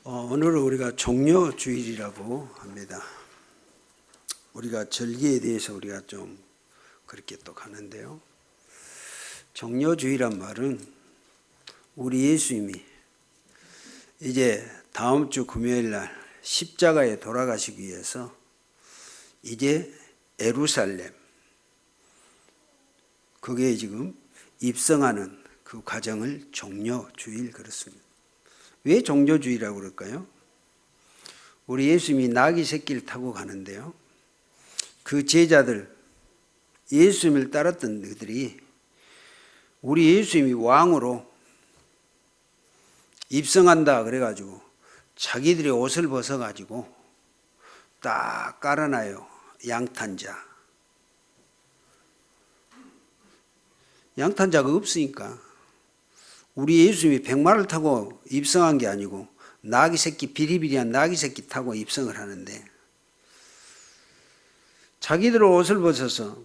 오늘은 우리가 종려주일이라고 합니다. 우리가 절기에 대해서 우리가 좀 그렇게 또 가는데요. 종려주일이란 말은 우리 예수님이 이제 다음 주 금요일 날 십자가에 돌아가시기 위해서 이제 예루살렘 거기에 지금 입성하는 그 과정을 종려주일 그렇습니다. 왜 종려주일이라고 그럴까요? 우리 예수님이 나귀 새끼를 타고 가는데요. 그 제자들, 예수님을 따랐던 그들이 우리 예수님이 왕으로 입성한다 그래가지고 자기들의 옷을 벗어가지고 딱 깔아놔요. 양탄자. 양탄자가 없으니까 우리 예수님이 백마를 타고 입성한 게 아니고 나귀 새끼, 비리비리한 나귀 새끼 타고 입성을 하는데 자기들 옷을 벗어서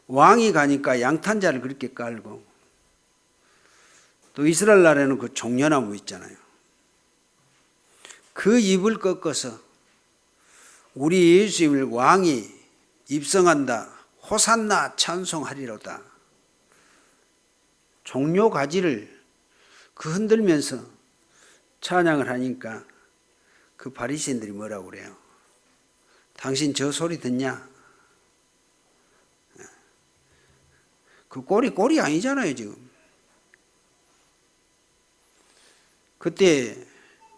왕이 가니까 양탄자를 그렇게 깔고 또 이스라엘 나라에는 그 종려나무 있잖아요. 그 잎을 꺾어서 우리 예수님을 왕이 입성한다. 호산나 찬송하리로다. 종려 가지를 그 흔들면서 찬양을 하니까 그 바리새인들이 뭐라고 그래요? 당신 저 소리 듣냐? 그 꼴이 아니잖아요 지금. 그때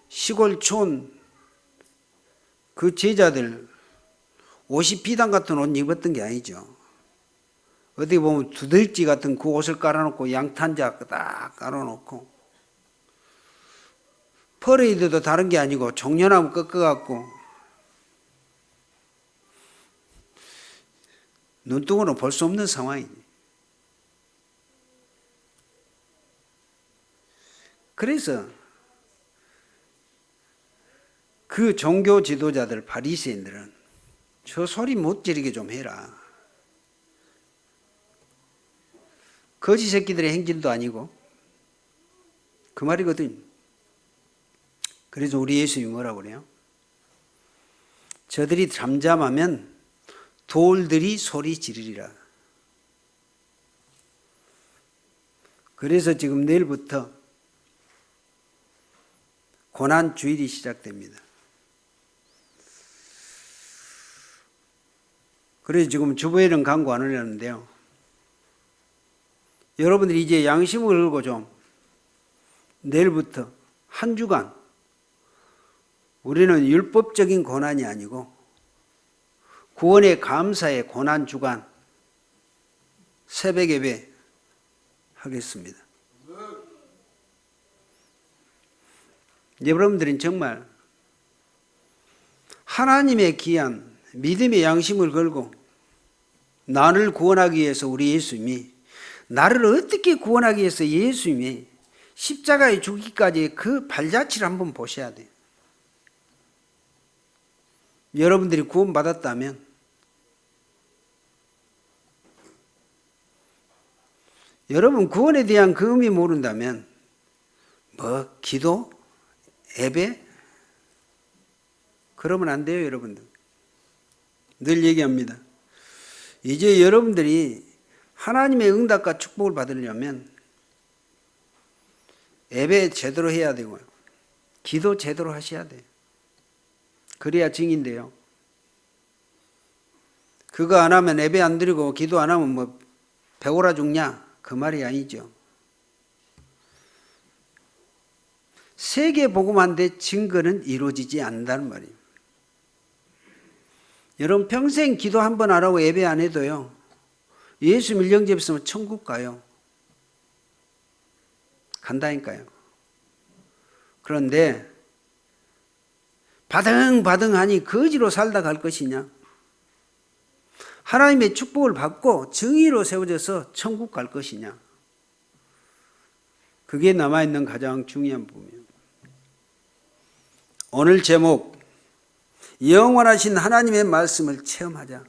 시골촌 그 제자들 옷이 비단 같은 옷 입었던 게 아니죠. 어디 보면 두들지 같은 그 옷을 깔아놓고 양탄자 딱 깔아놓고 퍼레이드도 다른 게 아니고 종려나무 꺾어갖고 눈뜨고는 볼 수 없는 상황이니. 그래서 그 종교 지도자들 바리새인들은 저 소리 못 지르게 좀 해라. 거지 새끼들의 행진도 아니고 그 말이거든. 그래서 우리 예수님이 뭐라고 그래요? 저들이 잠잠하면 돌들이 소리 지르리라. 그래서 지금 내일부터 고난주일이 시작됩니다. 그래서 지금 주보에는 강구 안 하려는데요. 여러분들이 이제 양심을 걸고 좀 내일부터 한 주간 우리는 율법적인 고난이 아니고 구원의 감사의 고난 주간 새벽 예배 하겠습니다. 여러분들은 정말 하나님의 귀한 믿음의 양심을 걸고 나를 구원하기 위해서 우리 예수님이 나를 어떻게 구원하기 위해서 예수님이 십자가에 죽기까지 그 발자취를 한번 보셔야 돼요. 여러분들이 구원받았다면 여러분 구원에 대한 그 의미 모른다면 뭐 기도, 예배 그러면 안 돼요. 여러분들 늘 얘기합니다. 이제 여러분들이 하나님의 응답과 축복을 받으려면 예배 제대로 해야 되고요. 기도 제대로 하셔야 돼요. 그래야 증인돼요. 그거 안 하면 예배 안 드리고 기도 안 하면 뭐 배고라 죽냐? 그 말이 아니죠. 세계 복음한데 증거는 이루어지지 않는다는 말이에요. 여러분 평생 기도 한 번 안 하고 예배 안 해도요. 예수 밀정집에 있으면 천국 가요. 간다니까요. 그런데 바등바등하니 거지로 살다 갈 것이냐? 하나님의 축복을 받고 정의로 세워져서 천국 갈 것이냐? 그게 남아있는 가장 중요한 부분이에요. 오늘 제목 영원하신 하나님의 말씀을 체험하자.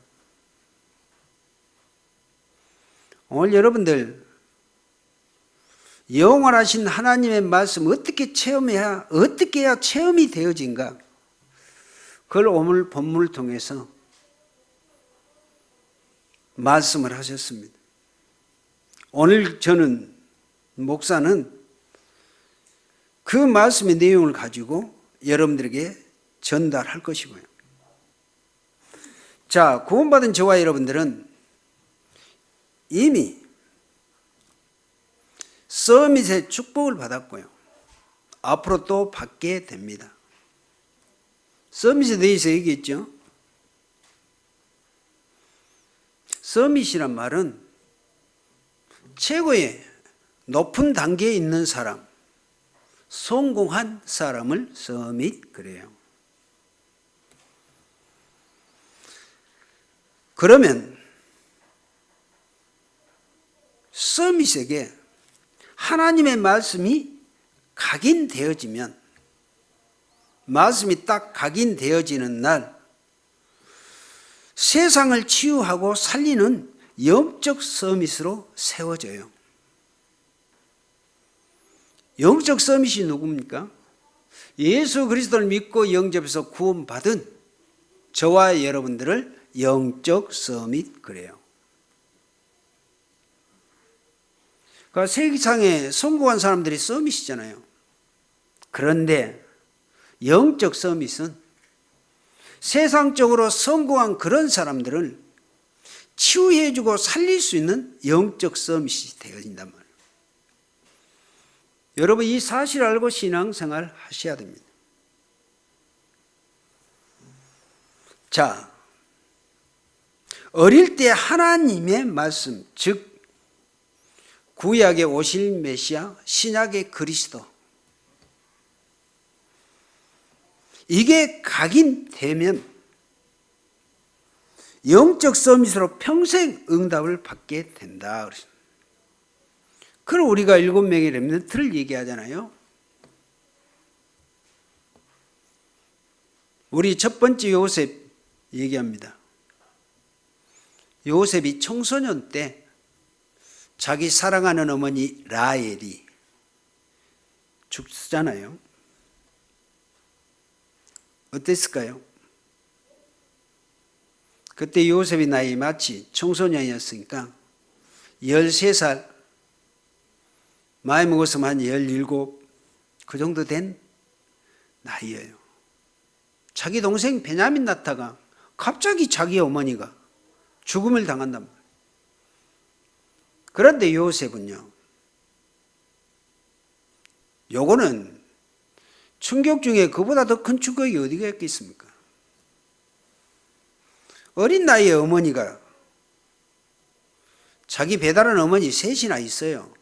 오늘 여러분들 영원하신 하나님의 말씀 어떻게 해야 체험이 되어진가? 그걸 오늘 본문을 통해서 말씀을 하셨습니다. 오늘 저는 목사는 그 말씀의 내용을 가지고 여러분들에게 전달할 것이고요. 자, 구원받은 저와 여러분들은 이미 서밋의 축복을 받았고요. 앞으로 또 받게 됩니다. 서밋에 대해서 얘기했죠. 서밋이란 말은 최고의 높은 단계에 있는 사람, 성공한 사람을 서밋 그래요. 그러면 서밋에게 하나님의 말씀이 각인되어지면, 말씀이 딱 각인되어지는 날 세상을 치유하고 살리는 영적 서밋으로 세워져요. 영적 서밋이 누굽니까? 예수 그리스도를 믿고 영접해서 구원받은 저와 여러분들을 영적 서밋 그래요. 그러니까 세상에 성공한 사람들이 서밋이잖아요. 그런데 영적 서밋은 세상적으로 성공한 그런 사람들을 치유해주고 살릴 수 있는 영적 서밋이 되어진단 말이에요. 여러분, 이 사실을 알고 신앙생활 하셔야 됩니다. 자, 어릴 때 하나님의 말씀, 즉 구약에 오실 메시아, 신약의 그리스도, 이게 각인되면 영적 서밋으로 평생 응답을 받게 된다. 그럼 우리가 7명의 렘넌트를 얘기하잖아요. 우리 첫 번째 요셉 얘기합니다. 요셉이 청소년 때 자기 사랑하는 어머니 라헬이 죽잖아요. 어땠을까요? 그때 요셉이 나이 마치 청소년이었으니까 13살, 많이 먹었으면 한 17, 그 정도 된 나이예요. 자기 동생 베냐민 나타가 갑자기 자기 어머니가 죽음을 당한단 말이에요. 그런데 요셉은요, 요거는 충격 중에 그보다 더 큰 충격이 어디가 있겠습니까? 어린 나이에 어머니가, 자기 배달한 어머니 셋이나 있어요.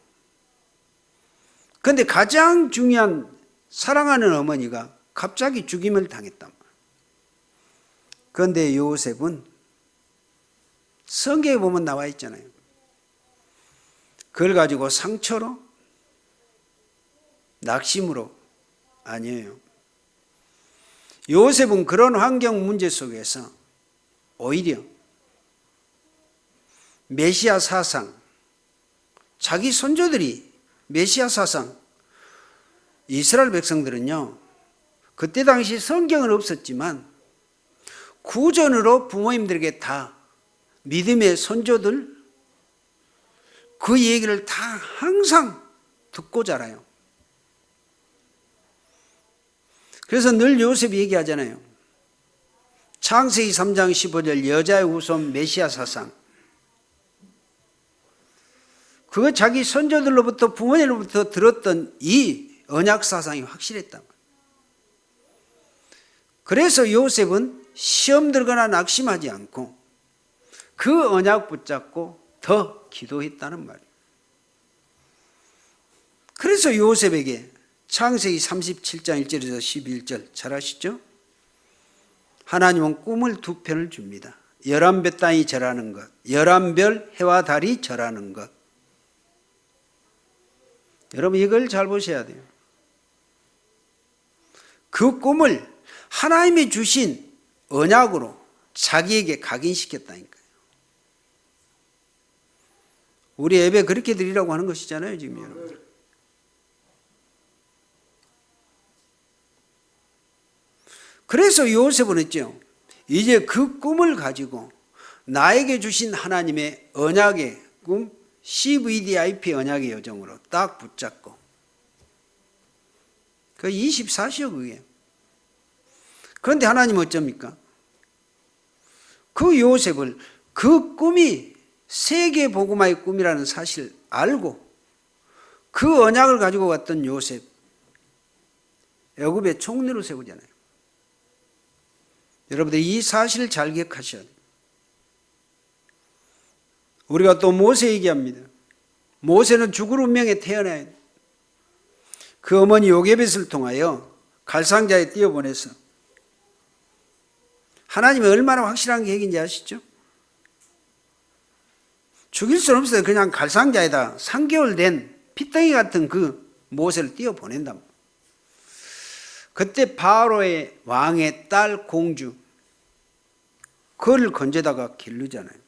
그런데 가장 중요한 사랑하는 어머니가 갑자기 죽임을 당했단 말이에요. 그런데 요셉은 성경에 보면 나와 있잖아요. 그걸 가지고 상처로, 낙심으로, 아니에요. 요셉은 그런 환경 문제 속에서 오히려 메시아 사상, 자기 손조들이 메시아 사상, 이스라엘 백성들은요, 그때 당시 성경은 없었지만 구전으로 부모님들에게 다 믿음의 손조들 그 얘기를 다 항상 듣고 자라요. 그래서 늘 요셉이 얘기하잖아요. 창세기 3장 15절 여자의 후손 메시아 사상, 그거 자기 선조들로부터 부모님으로부터 들었던 이 언약 사상이 확실했다. 그래서 요셉은 시험 들거나 낙심하지 않고 그 언약 붙잡고 더 기도했다는 말이에요. 그래서 요셉에게 창세기 37장 1절에서 11절 잘 아시죠? 하나님은 꿈을 2편을 줍니다. 11별 땅이 절하는 것, 11별 해와 달이 절하는 것. 여러분, 이걸 잘 보셔야 돼요. 그 꿈을 하나님이 주신 언약으로 자기에게 각인시켰다니까요. 우리 예배 그렇게 드리라고 하는 것이잖아요, 지금 여러분. 그래서 요셉은 했죠. 이제 그 꿈을 가지고 나에게 주신 하나님의 언약의 꿈, CVDIP 언약의 여정으로 딱 붙잡고, 그 24시요 그게. 그런데 하나님은 어쩝니까? 그 요셉을 그 꿈이 세계 복음화의 꿈이라는 사실을 알고 그 언약을 가지고 갔던 요셉, 애굽의 총리로 세우잖아요. 여러분들 이 사실을 잘 기억하셔야 돼요. 우리가 또 모세 얘기합니다. 모세는 죽을 운명에 태어나야 돼요. 그 어머니 요게벳을 통하여 갈상자에 띄어보내서, 하나님이 얼마나 확실한 계획인지 아시죠? 죽일 수는 없어요. 그냥 갈상자에다 3개월 된 피덩이 같은 그 모세를 띄어보낸다. 그때 바로의 왕의 딸 공주, 그를 건져다가 기르잖아요.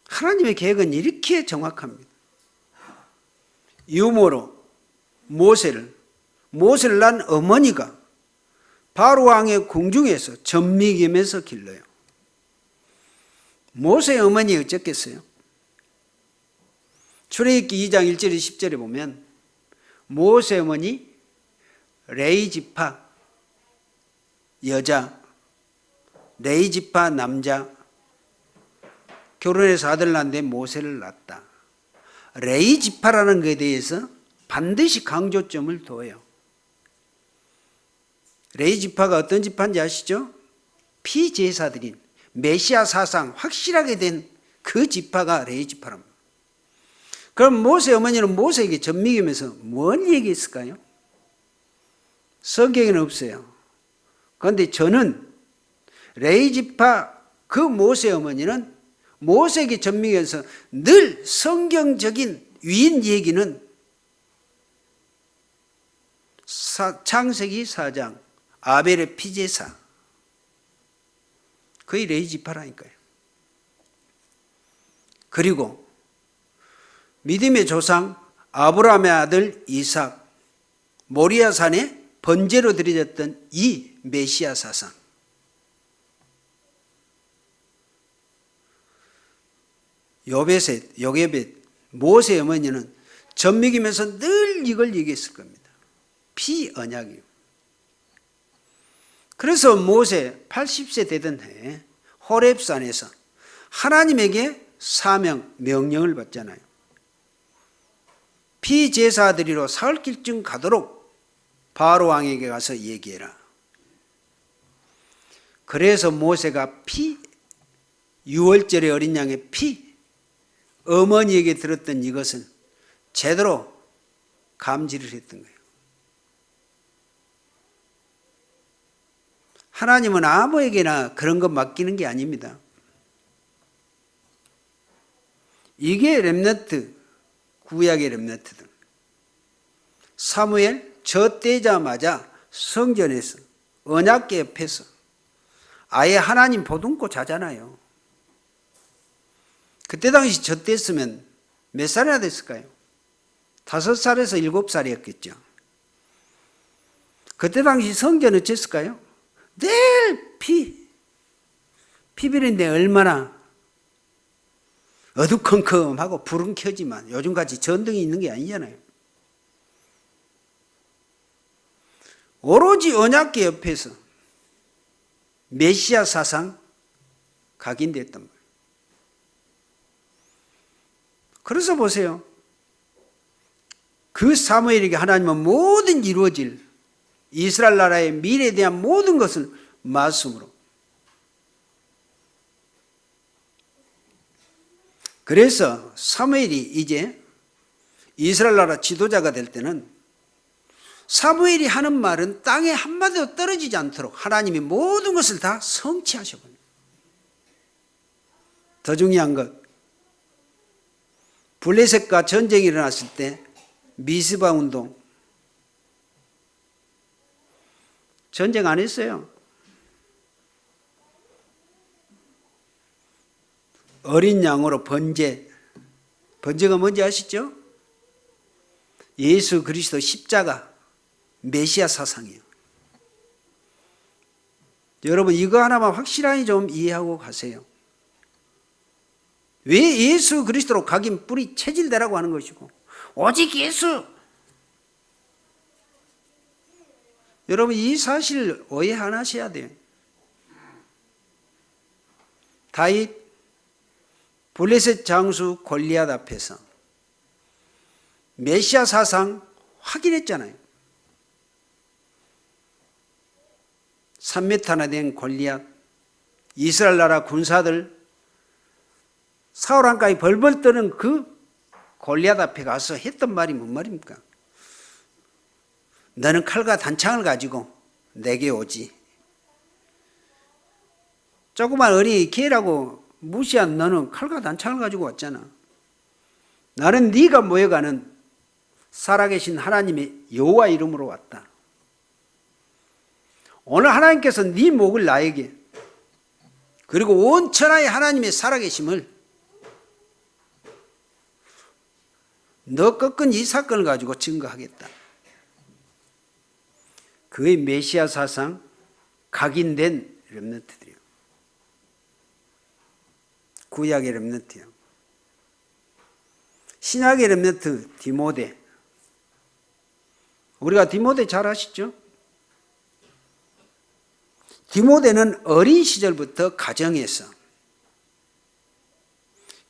하나님의 계획은 이렇게 정확합니다. 유모로 모세를 낳은 어머니가 바로 왕의 궁중에서 전미김에서 길러요. 모세의 어머니 어쨌겠어요? 출애굽기 2장 1절에 10절에 보면 모세 어머니 레이지파 여자, 레이지파 남자, 결혼해서 아들 낳는데 모세를 낳았다. 레이지파라는 것에 대해서 반드시 강조점을 둬요. 레이지파가 어떤 지파인지 아시죠? 피제사들인 메시아 사상 확실하게 된 그 지파가 레이지파랍니다. 그럼 모세 어머니는 모세에게 전미김에서 뭘 얘기했을까요? 성경에는 없어요. 그런데 저는 레이지파 그 모세 어머니는 모세에게 전미김에서 늘 성경적인 위인 얘기는 창세기 4장 아벨의 피제사, 거의 레이지파라니까요. 그리고 믿음의 조상 아브라함의 아들 이삭, 모리아 산에 번제로 드려졌던 이 메시아 사상, 요게벳 모세 어머니는 전미김에서 늘 이걸 얘기했을 겁니다. 피언약이요. 그래서 모세 80세 되던 해에 호렙산에서 하나님에게 사명, 명령을 받잖아요. 피제사드리러 사흘길쯤 가도록 바로 왕에게 가서 얘기해라. 그래서 모세가 유월절의 어린 양의 어머니에게 들었던 이것은 제대로 감지를 했던 거예요. 하나님은 아무에게나 그런 것 맡기는 게 아닙니다. 이게 렘넌트, 구약의 렘넌트들. 사무엘 젖되자마자 성전에서 언약궤 옆에서 아예 하나님 보듬고 자잖아요. 그때 당시 젖됐으면 몇 살이나 됐을까요? 5살에서 7살이었겠죠. 그때 당시 성전 어땠을까요? 늘 피비린데 얼마나 어두컴컴하고 불은 켜지만 요즘같이 전등이 있는 게 아니잖아요. 오로지 언약궤 옆에서 메시아 사상 각인됐단 말이에요. 그래서 보세요. 그 사무엘에게 하나님은 모든 이루어질 이스라엘 나라의 미래에 대한 모든 것을 말씀으로. 그래서 사무엘이 이제 이스라엘 나라 지도자가 될 때는 사무엘이 하는 말은 땅에 한마디도 떨어지지 않도록 하나님이 모든 것을 다 성취하셔버려요. 더 중요한 것, 블레셋과 전쟁이 일어났을 때 미스바 운동, 전쟁 안 했어요. 어린 양으로 번제가 뭔지 아시죠? 예수 그리스도 십자가, 메시아 사상이에요. 여러분 이거 하나만 확실하게 좀 이해하고 가세요. 왜 예수 그리스도로 각인 뿌리 체질되라고 하는 것이고 오직 예수. 여러분 이 사실 오해 안 하셔야 돼요. 다윗 블레셋 장수 골리앗 앞에서 메시아 사상 확인했잖아요. 3m나 된 골리앗, 이스라엘 나라 군사들 사울 왕까지 벌벌 떠는 그 골리앗 앞에 가서 했던 말이 뭔 말입니까? 너는 칼과 단창을 가지고 내게 오지. 조그만 어린이 개라고 무시한 너는 칼과 단창을 가지고 왔잖아. 나는 네가 모여가는 살아계신 하나님의 여호와 이름으로 왔다. 오늘 하나님께서 네 목을 나에게 그리고 온 천하의 하나님의 살아계심을 너 꺾은 이 사건을 가지고 증거하겠다. 그의 메시아 사상 각인된 렘넌트들이요. 구약의 렘넌트요. 신약의 렘넌트 디모데. 우리가 디모데 잘 아시죠? 디모데는 어린 시절부터 가정에서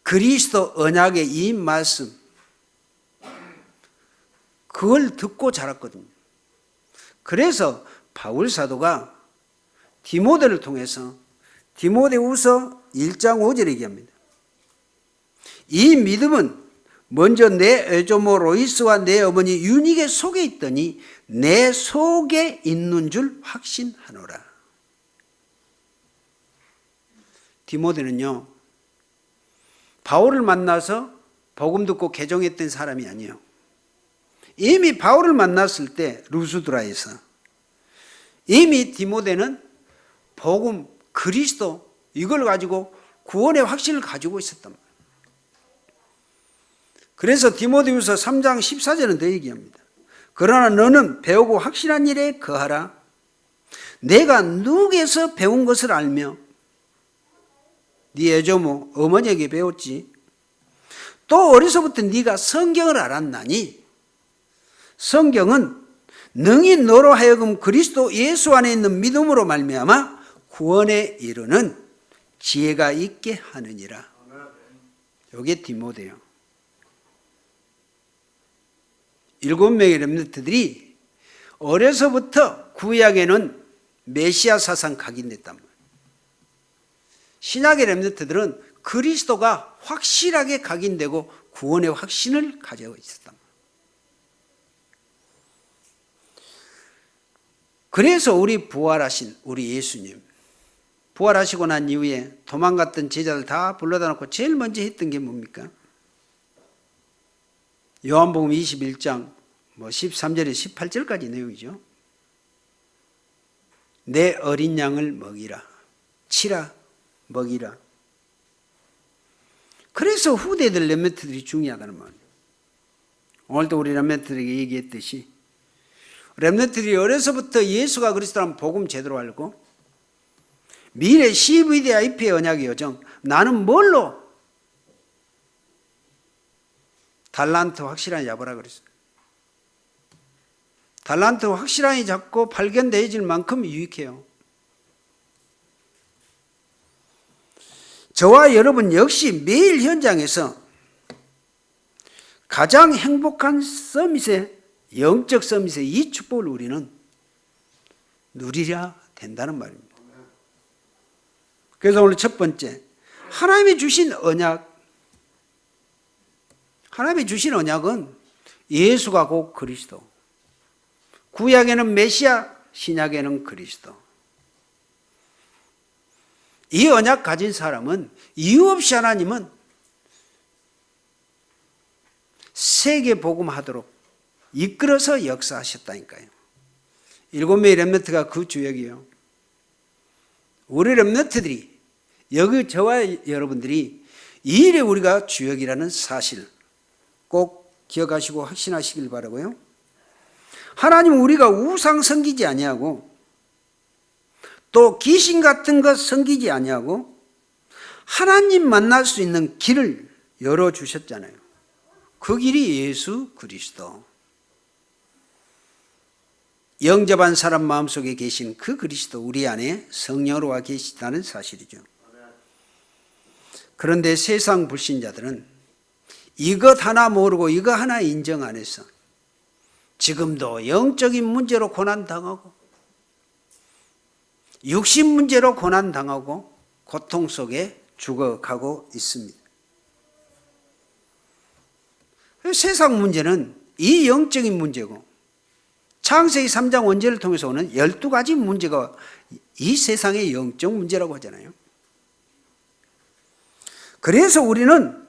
그리스도 언약의 이 말씀 그걸 듣고 자랐거든요. 그래서 바울 사도가 디모데를 통해서 디모데후서 1장 5절에 얘기합니다. 이 믿음은 먼저 내 에조모 로이스와 내 어머니 유닉의 속에 있더니 내 속에 있는 줄 확신하노라. 디모데는요, 바울을 만나서 복음 듣고 개종했던 사람이 아니에요. 이미 바울을 만났을 때 루스드라에서 이미 디모데는 복음, 그리스도 이걸 가지고 구원의 확신을 가지고 있었단 말이에요. 그래서 디모데후서 3장 14절은 더 얘기합니다. 그러나 너는 배우고 확실한 일에 거하라. 내가 누구에서 배운 것을 알며 네 애조모 어머니에게 배웠지. 또 어려서부터 네가 성경을 알았나니 성경은 능히 너로 하여금 그리스도 예수 안에 있는 믿음으로 말미암아 구원에 이르는 지혜가 있게 하느니라. 이게 디모데요. 7명의 렘넌트들이 어려서부터 구약에는 메시아 사상 각인됐단 말이에요. 신약의 렘넌트들은 그리스도가 확실하게 각인되고 구원의 확신을 가지고 있었단 말이에요. 그래서 우리 부활하신 우리 예수님, 부활하시고 난 이후에 도망갔던 제자들 다 불러다 놓고 제일 먼저 했던 게 뭡니까? 요한복음 21장 13절에 18절까지 내용이죠. 내 어린 양을 먹이라, 치라, 먹이라. 그래서 후대들 렘넌트들이 중요하다는 말이에요. 오늘도 우리 렘넌트들에게 얘기했듯이 렘넌트들이 어려서부터 예수가 그리스도라는 복음 제대로 알고 미래 CVDIP의 언약의 여정, 나는 뭘로 달란트 확실하게 잡으라 그랬어요. 달란트 확실하게 잡고 발견되어질 만큼 유익해요. 저와 여러분 역시 매일 현장에서 가장 행복한 서밋의 영적 서밋의 이 축복을 우리는 누리려 된다는 말입니다. 그래서 오늘 첫 번째, 하나님이 주신 언약. 하나님이 주신 언약은 예수가 곧 그리스도. 구약에는 메시아, 신약에는 그리스도. 이 언약 가진 사람은 이유 없이 하나님은 세계 복음하도록 이끌어서 역사하셨다니까요. 7명의 렘넌트가 그 주역이에요. 우리 렘넌트들이, 여기 저와 여러분들이 이 일에 우리가 주역이라는 사실 꼭 기억하시고 확신하시길 바라고요. 하나님은 우리가 우상 섬기지 아니하고 또 귀신 같은 것 섬기지 아니하고 하나님 만날 수 있는 길을 열어주셨잖아요. 그 길이 예수 그리스도. 영접한 사람 마음속에 계신 그 그리스도, 우리 안에 성령으로 와 계시다는 사실이죠. 그런데 세상 불신자들은 이것 하나 모르고 이거 하나 인정 안 해서 지금도 영적인 문제로 고난당하고 육신 문제로 고난당하고 고통 속에 죽어가고 있습니다. 세상 문제는 이 영적인 문제고, 창세기 3장 원죄를 통해서 오는 12가지 문제가 이 세상의 영적 문제라고 하잖아요. 그래서 우리는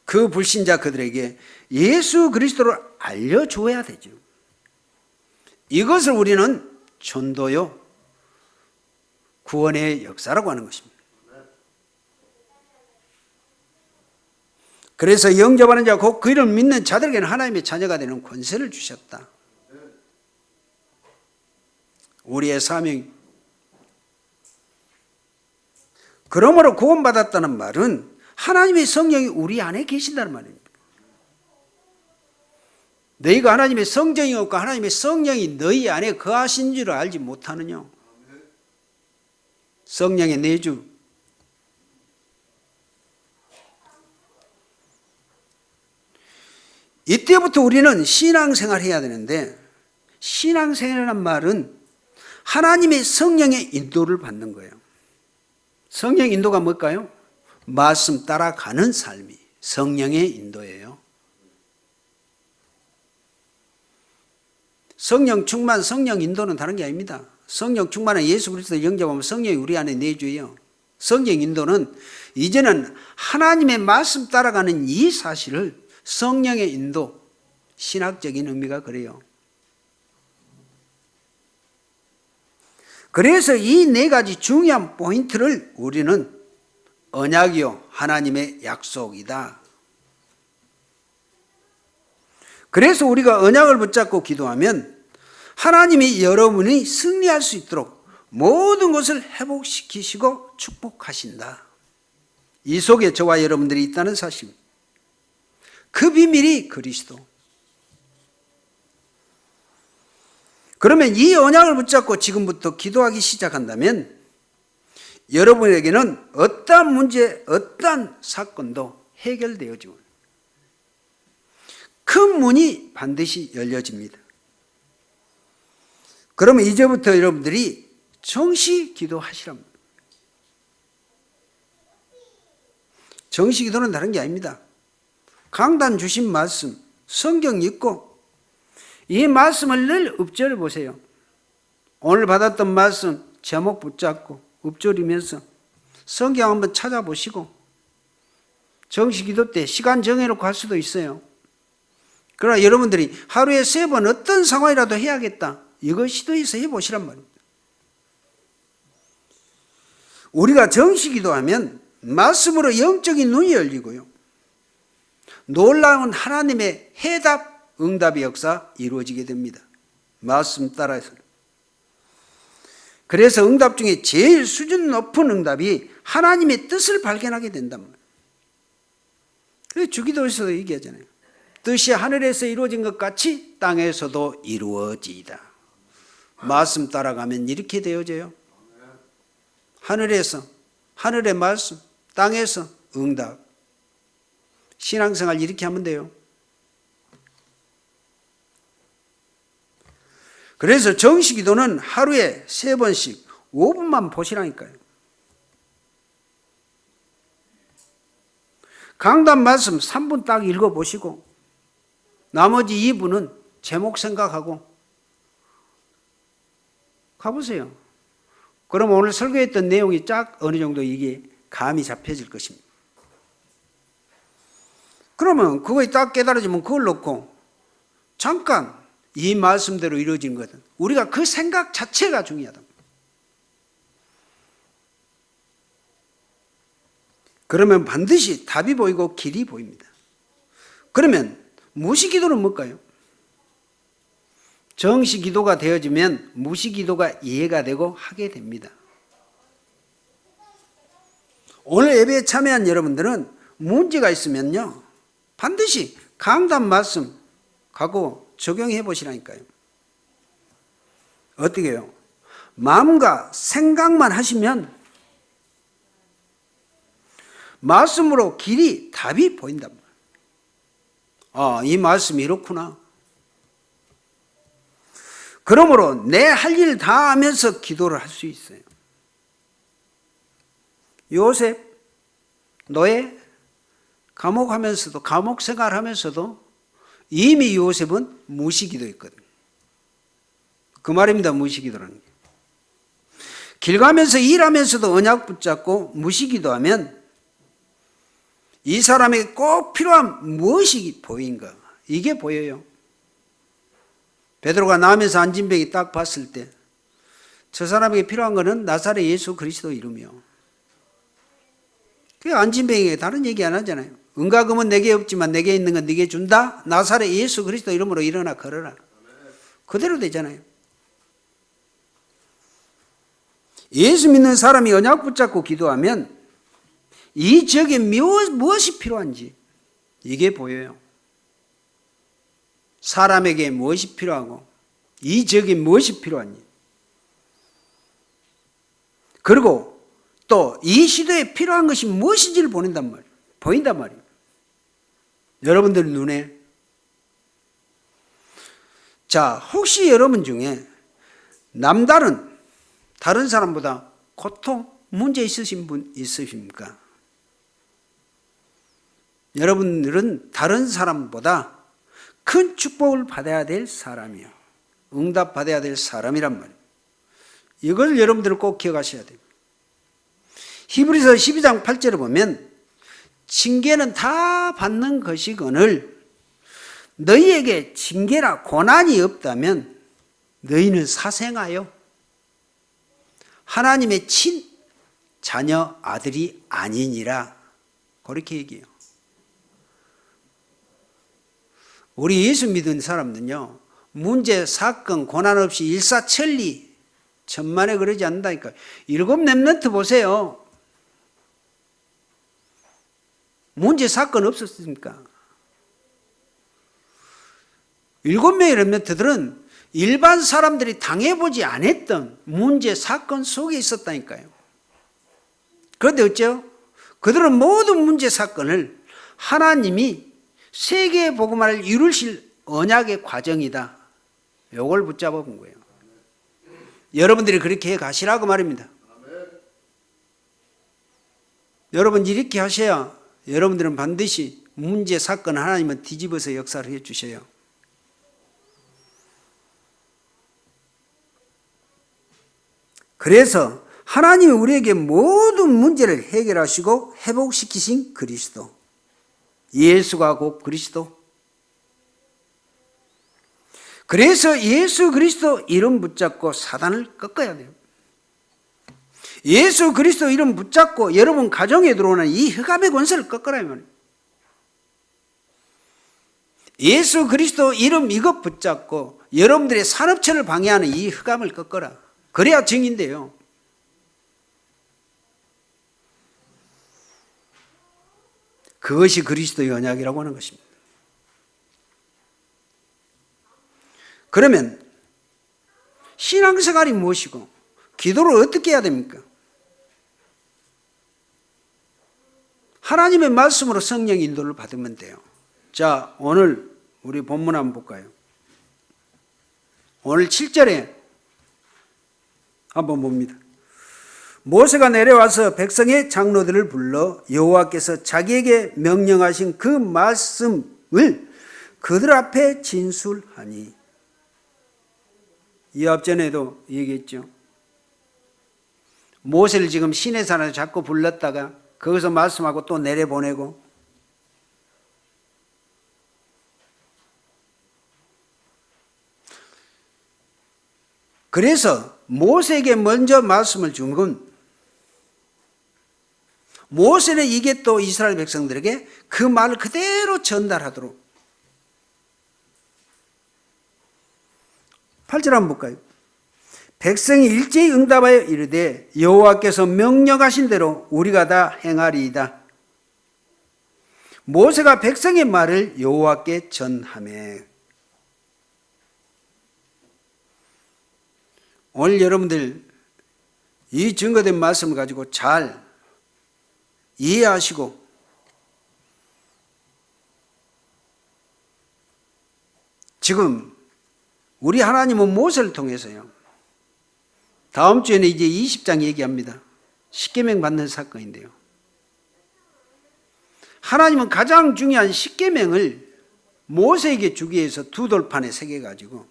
그 불신자 그들에게 예수 그리스도를 알려줘야 되죠. 이것을 우리는 전도요, 구원의 역사라고 하는 것입니다. 그래서 영접하는 자 곧 그 이름을 믿는 자들에게는 하나님의 자녀가 되는 권세를 주셨다. 우리의 사명. 그러므로 구원받았다는 말은 하나님의 성령이 우리 안에 계신다는 말입니다. 너희가 하나님의 성정이 없고 하나님의 성령이 너희 안에 거하신 줄을 알지 못하느냐. 성령의 내주. 이때부터 우리는 신앙생활을 해야 되는데, 신앙생활이라는 말은 하나님의 성령의 인도를 받는 거예요. 성령 인도가 뭘까요? 말씀 따라가는 삶이 성령의 인도예요. 성령 충만, 성령 인도는 다른 게 아닙니다. 성령 충만은 예수 그리스도를 영접하면 성령이 우리 안에 내주예요. 성령 인도는 이제는 하나님의 말씀 따라가는 이 사실을 성령의 인도, 신학적인 의미가 그래요. 그래서 이 네 가지 중요한 포인트를 우리는 언약이요, 하나님의 약속이다. 그래서 우리가 언약을 붙잡고 기도하면 하나님이 여러분이 승리할 수 있도록 모든 것을 회복시키시고 축복하신다. 이 속에 저와 여러분들이 있다는 사실입니다. 그 비밀이 그리스도. 그러면 이 언약을 붙잡고 지금부터 기도하기 시작한다면 여러분에게는 어떠한 문제, 어떠한 사건도 해결되어지고 큰 문이 반드시 열려집니다. 그러면 이제부터 여러분들이 정시 기도하시랍니다. 정시 기도는 다른 게 아닙니다. 강단 주신 말씀, 성경 읽고 이 말씀을 늘 읊조려 보세요. 오늘 받았던 말씀 제목 붙잡고 읊조리면서 성경 한번 찾아보시고, 정시기도 때 시간 정해놓고 할 수도 있어요. 그러나 여러분들이 하루에 3번 어떤 상황이라도 해야겠다, 이거 시도해서 해보시란 말입니다. 우리가 정시기도하면 말씀으로 영적인 눈이 열리고요, 놀라운 하나님의 해답, 응답의 역사 이루어지게 됩니다. 말씀 따라서. 그래서 응답 중에 제일 수준 높은 응답이 하나님의 뜻을 발견하게 된단 말이에요. 그래서 주기도에서도 얘기하잖아요. 뜻이 하늘에서 이루어진 것 같이 땅에서도 이루어지이다. 말씀 따라가면 이렇게 되어져요. 하늘에서, 하늘의 말씀, 땅에서 응답. 신앙생활 이렇게 하면 돼요. 그래서 정시기도는 하루에 3번씩 5분만 보시라니까요. 강단 말씀 3분 딱 읽어보시고 나머지 2분은 제목 생각하고 가보세요. 그럼 오늘 설교했던 내용이 쫙 어느 정도 이게 감이 잡혀질 것입니다. 그러면 그거에 딱 깨달아지면 그걸 놓고 잠깐 이 말씀대로 이루어진 것은 우리가 그 생각 자체가 중요하다. 그러면 반드시 답이 보이고 길이 보입니다. 그러면 무시기도는 뭘까요? 정시 기도가 되어지면 무시 기도가 이해가 되고 하게 됩니다. 오늘 예배에 참여한 여러분들은 문제가 있으면요, 반드시 강단 말씀 갖고 적용해 보시라니까요. 어떻게 해요? 마음과 생각만 하시면 말씀으로 길이 답이 보인단 말이에요. 아, 이 말씀이 이렇구나. 그러므로 내 할 일 다 하면서 기도를 할 수 있어요. 요셉, 노예, 감옥 생활하면서도 이미 요셉은 무시기도했거든요. 그 말입니다. 무시기도라는 게. 길 가면서 일하면서도 언약 붙잡고 무시기도하면 이 사람에게 꼭 필요한 무엇이 보인가? 이게 보여요. 베드로가 나오면서 안진뱅이 딱 봤을 때 저 사람에게 필요한 것은 나사렛 예수 그리스도 이름이요. 그 안진뱅이가 다른 얘기 안 하잖아요. 은과 금은 내게 없지만 내게 있는 건 네게 준다. 나사렛 예수 그리스도 이름으로 일어나 걸어라. 그대로 되잖아요. 예수 믿는 사람이 언약 붙잡고 기도하면 이 지역에 무엇이 필요한지 이게 보여요. 사람에게 무엇이 필요하고 이 지역에 무엇이 필요한지, 그리고 또 이 시대에 필요한 것이 무엇인지를 보인단 말이에요. 여러분들 눈에. 자, 혹시 여러분 중에 남다른 다른 사람보다 고통, 문제 있으신 분 있으십니까? 여러분들은 다른 사람보다 큰 축복을 받아야 될 사람이요, 응답 받아야 될 사람이란 말이에요. 이걸 여러분들은 꼭 기억하셔야 돼요. 히브리서 12장 8절을 보면 징계는 다 받는 것이거늘 너희에게 징계나 고난이 없다면 너희는 사생하여 하나님의 친 자녀 아들이 아니니라. 그렇게 얘기해요. 우리 예수 믿은 사람들은요, 문제, 사건, 고난 없이 일사천리 천만에 그러지 않는다니까. 7 렘넌트 보세요. 문제, 사건 없었습니까? 7명의 렘넌트들은 일반 사람들이 당해보지 않았던 문제, 사건 속에 있었다니까요. 그런데 어째요? 그들은 모든 문제, 사건을 하나님이 세계의 복음화를 이루실 언약의 과정이다. 이걸 붙잡아 본 거예요. 여러분들이 그렇게 해 가시라고 말입니다. 여러분 이렇게 하셔야 여러분들은 반드시 문제, 사건 하나님은 뒤집어서 역사를 해 주셔요. 그래서 하나님이 우리에게 모든 문제를 해결하시고 회복시키신 그리스도, 예수가 곧 그리스도. 그래서 예수 그리스도 이름 붙잡고 사단을 꺾어야 돼요. 예수 그리스도 이름 붙잡고 여러분 가정에 들어오는 이 흑암의 권세를 꺾으라 이 말이에요. 예수 그리스도 이름 이것 붙잡고 여러분들의 산업체를 방해하는 이 흑암을 꺾어라. 그래야 정인데요. 그것이 그리스도의 언약이라고 하는 것입니다. 그러면 신앙생활이 무엇이고 기도를 어떻게 해야 됩니까? 하나님의 말씀으로 성령 인도를 받으면 돼요. 자, 오늘 우리 본문 한번 볼까요? 오늘 7절에 한번 봅니다. 모세가 내려와서 백성의 장로들을 불러 여호와께서 자기에게 명령하신 그 말씀을 그들 앞에 진술하니. 이 앞전에도 얘기했죠. 모세를 지금 시내산에서 자꾸 불렀다가 거기서 말씀하고 또 내려보내고, 그래서 모세에게 먼저 말씀을 준 건, 모세는 이게 또 이스라엘 백성들에게 그 말을 그대로 전달하도록 8절 한번 볼까요? 백성이 일제히 응답하여 이르되 여호와께서 명령하신 대로 우리가 다 행하리이다. 모세가 백성의 말을 여호와께 전하매. 오늘 여러분들 이 증거된 말씀을 가지고 잘 이해하시고 지금 우리 하나님은 모세를 통해서요. 다음 주에는 이제 20장 얘기합니다. 십계명 받는 사건인데요. 하나님은 가장 중요한 십계명을 모세에게 주기 위해서 두 돌판에 새겨가지고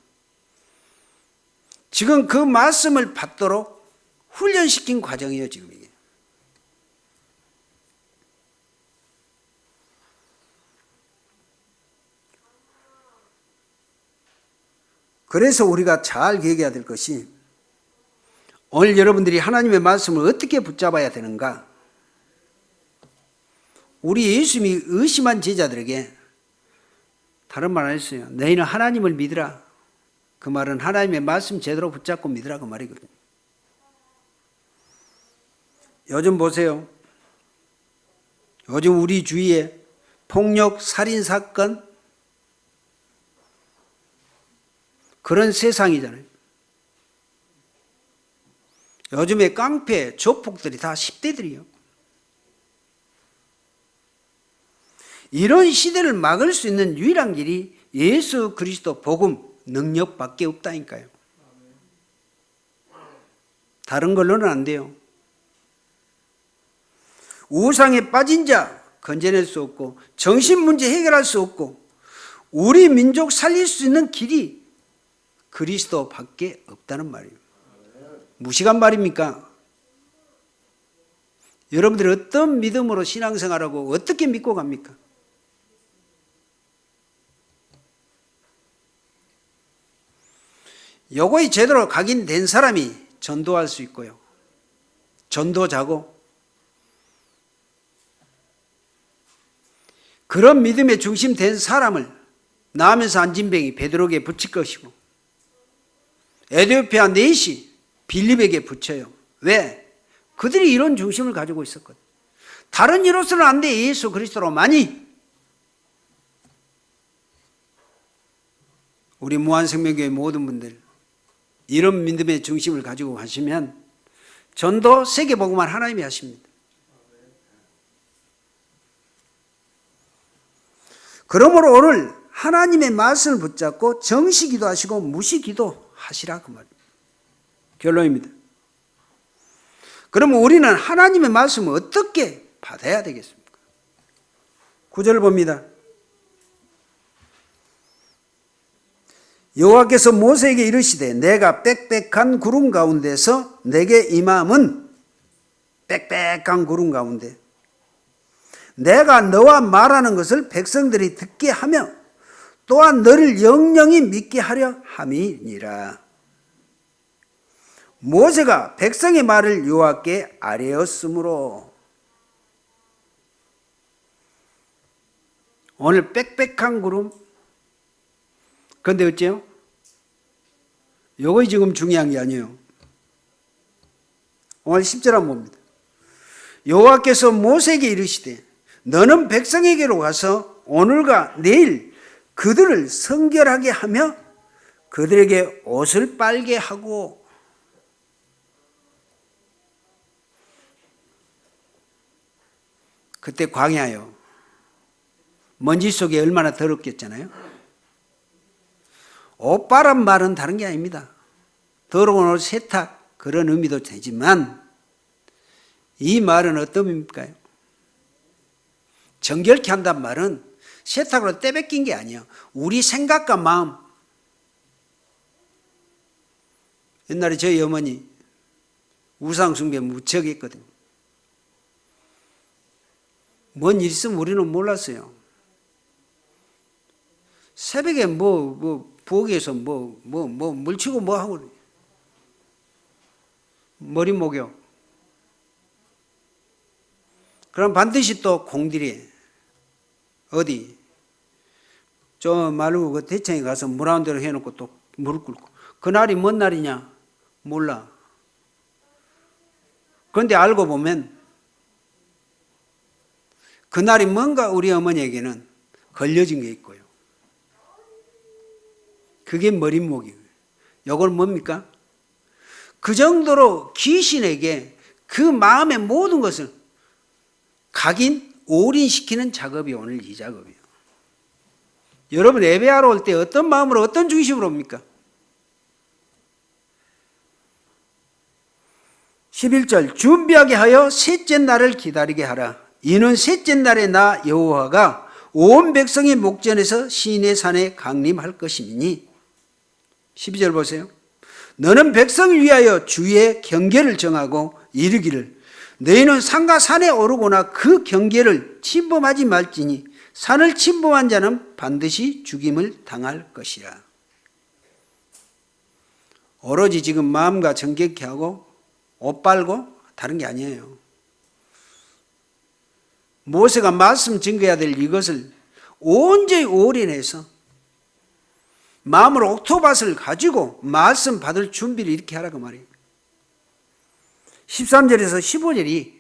지금 그 말씀을 받도록 훈련시킨 과정이에요. 지금 이게. 그래서 우리가 잘 기억해야 될 것이 오늘 여러분들이 하나님의 말씀을 어떻게 붙잡아야 되는가? 우리 예수님이 의심한 제자들에게 다른 말 안 했어요. 너희는 하나님을 믿으라. 그 말은 하나님의 말씀 제대로 붙잡고 믿으라 그 말이거든요. 요즘 보세요. 요즘 우리 주위에 폭력, 살인 사건 그런 세상이잖아요. 요즘에 깡패, 조폭들이 다 10대들이요. 이런 시대를 막을 수 있는 유일한 길이 예수 그리스도 복음 능력밖에 없다니까요. 다른 걸로는 안 돼요. 우상에 빠진 자 건져낼 수 없고 정신 문제 해결할 수 없고 우리 민족 살릴 수 있는 길이 그리스도밖에 없다는 말이에요. 무식한 말입니까? 여러분들이 어떤 믿음으로 신앙생활하고 어떻게 믿고 갑니까? 요거에 제대로 각인된 사람이 전도할 수 있고요. 전도자고 그런 믿음의 중심 된 사람을 나오면서 안진뱅이 베드로에게 붙일 것이고 에티오피아 넷이 빌립에게 붙여요. 왜? 그들이 이런 중심을 가지고 있었거든. 다른 이로서는 안 돼. 예수 그리스도로만이. 우리 무한생명교회 모든 분들 이런 믿음의 중심을 가지고 가시면 전도 세계복음만 하나님이 하십니다. 그러므로 오늘 하나님의 말씀을 붙잡고 정시기도 하시고 무시기도 하시라 그 말입니다. 결론입니다. 그러면 우리는 하나님의 말씀을 어떻게 받아야 되겠습니까? 9절을 봅니다. 여호와께서 모세에게 이르시되 내가 빽빽한 구름 가운데서 내게 임함은 빽빽한 구름 가운데 내가 너와 말하는 것을 백성들이 듣게 하며 또한 너를 영영히 믿게 하려 함이니라. 모세가 백성의 말을 여호와께 아뢰었으므로. 오늘 빽빽한 구름. 그런데 어째요? 요거 지금 중요한 게 아니에요. 오늘 10절 한번 봅니다. 여호와께서 모세에게 이르시되 너는 백성에게로 가서 오늘과 내일 그들을 성결하게 하며 그들에게 옷을 빨게 하고. 그때 광야요. 먼지 속에 얼마나 더럽겠잖아요. 옷 빨란 말은 다른 게 아닙니다. 더러운 옷 세탁 그런 의미도 되지만 이 말은 어떤 의미입니까? 정결케 한단 말은 세탁으로 떼뱉긴 게 아니에요. 우리 생각과 마음. 옛날에 저희 어머니 우상숭배 무척 했거든요. 뭔 일 있으면 우리는 몰랐어요. 새벽에 부엌에서 물치고 뭐 하고 머리 목욕. 그럼 반드시 또 공들이 어디 저 말고 그 대창에 가서 물 한 대로 해놓고 또 무릎 꿇고 그날이 뭔 날이냐? 몰라. 그런데 알고 보면 그날이 뭔가 우리 어머니에게는 걸려진 게 있고요. 그게 머릿목이에요. 이걸 뭡니까? 그 정도로 귀신에게 그 마음의 모든 것을 각인, 올인시키는 작업이 오늘 이 작업이에요. 여러분 예배하러 올 때 어떤 마음으로 어떤 중심으로 옵니까? 11절 준비하게 하여 셋째 날을 기다리게 하라. 이는 셋째 날에 나 여호와가 온 백성의 목전에서 시내 산에 강림할 것이니 12절 보세요. 너는 백성을 위하여 주의 경계를 정하고 이르기를 너희는 산과 산에 오르거나 그 경계를 침범하지 말지니 산을 침범한 자는 반드시 죽임을 당할 것이라. 오로지 지금 마음과 정결케 하고 옷 빨고 다른 게 아니에요. 모세가 말씀 증거해야 될 이것을 온전히 올인해서 마음으로 옥토밭을 가지고 말씀 받을 준비를 이렇게 하라고 말이에요. 13절에서 15절이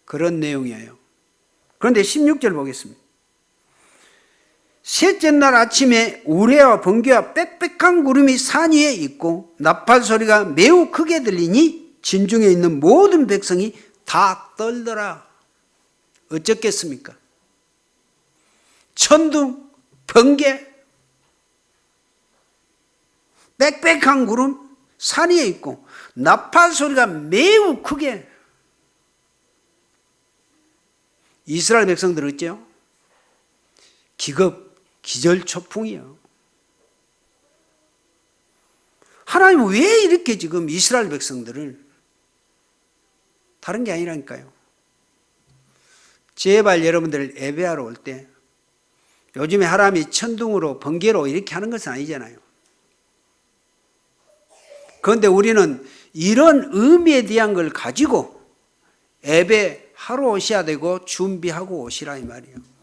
그런 내용이에요. 그런데 16절 보겠습니다. 셋째 날 아침에 우레와 번개와 빽빽한 구름이 산 위에 있고 나팔 소리가 매우 크게 들리니 진중에 있는 모든 백성이 다 떨더라. 어쩌겠습니까? 천둥, 번개, 빽빽한 구름, 산 위에 있고 나팔 소리가 매우 크게. 이스라엘 백성들 어째요? 기절초풍이요. 하나님은 왜 이렇게 지금 이스라엘 백성들을, 다른 게 아니라니까요. 제발 여러분들 예배하러 올 때 요즘에 하나님이 천둥으로 번개로 이렇게 하는 것은 아니잖아요. 그런데 우리는 이런 의미에 대한 걸 가지고 예배하러 오셔야 되고 준비하고 오시라 이 말이에요.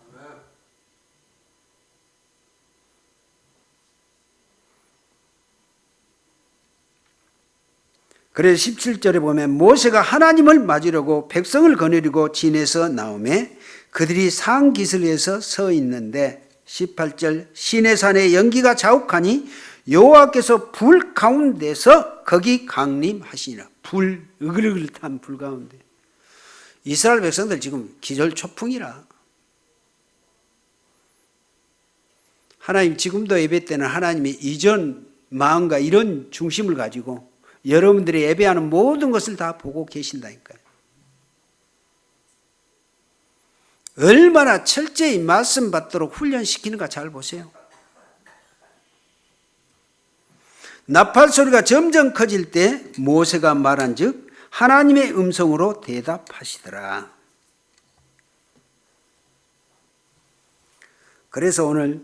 그래서 17절에 보면 모세가 하나님을 맞으려고 백성을 거느리고 진에서 나오매 그들이 산기슭에서 서 있는데 18절 시내산에 연기가 자욱하니 여호와께서 불 가운데서 거기 강림하시니라. 불, 으글으글 탄 불 가운데. 이스라엘 백성들 지금 기절초풍이라. 하나님 지금도 예배 때는 하나님이 이전 마음과 이런 중심을 가지고 여러분들이 예배하는 모든 것을 다 보고 계신다니까요. 얼마나 철저히 말씀 받도록 훈련시키는가 잘 보세요. 나팔 소리가 점점 커질 때 모세가 말한 즉 하나님의 음성으로 대답하시더라. 그래서 오늘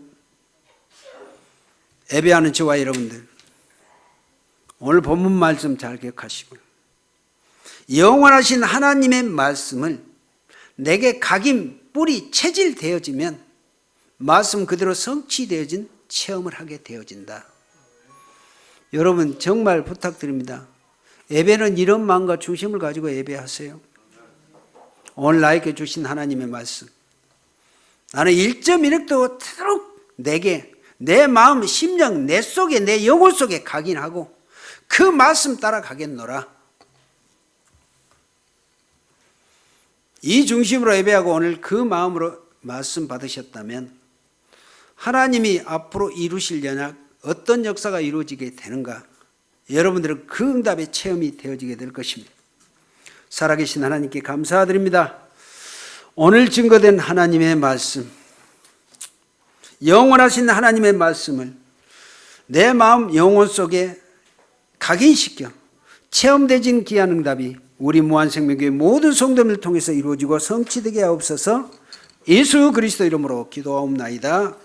예배하는 저와 여러분들 오늘 본문 말씀 잘 기억하시고요. 영원하신 하나님의 말씀을 내게 각인, 뿌리, 체질되어지면 말씀 그대로 성취되어진 체험을 하게 되어진다. 여러분 정말 부탁드립니다. 예배는 이런 마음과 중심을 가지고 예배하세요. 오늘 나에게 주신 하나님의 말씀. 나는 1.1획도 되도록 내게 내 마음, 심령, 내 속에 내 영혼 속에 각인하고 그 말씀 따라가겠노라. 이 중심으로 예배하고 오늘 그 마음으로 말씀 받으셨다면 하나님이 앞으로 이루실 연약 어떤 역사가 이루어지게 되는가 여러분들은 그 응답의 체험이 되어지게 될 것입니다. 살아계신 하나님께 감사드립니다. 오늘 증거된 하나님의 말씀, 영원하신 하나님의 말씀을 내 마음 영혼 속에 각인시켜 체험되진 귀한 응답이 우리 무한생명교회 모든 성도님을 통해서 이루어지고 성취되게 하옵소서. 예수 그리스도 이름으로 기도하옵나이다.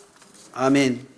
아멘.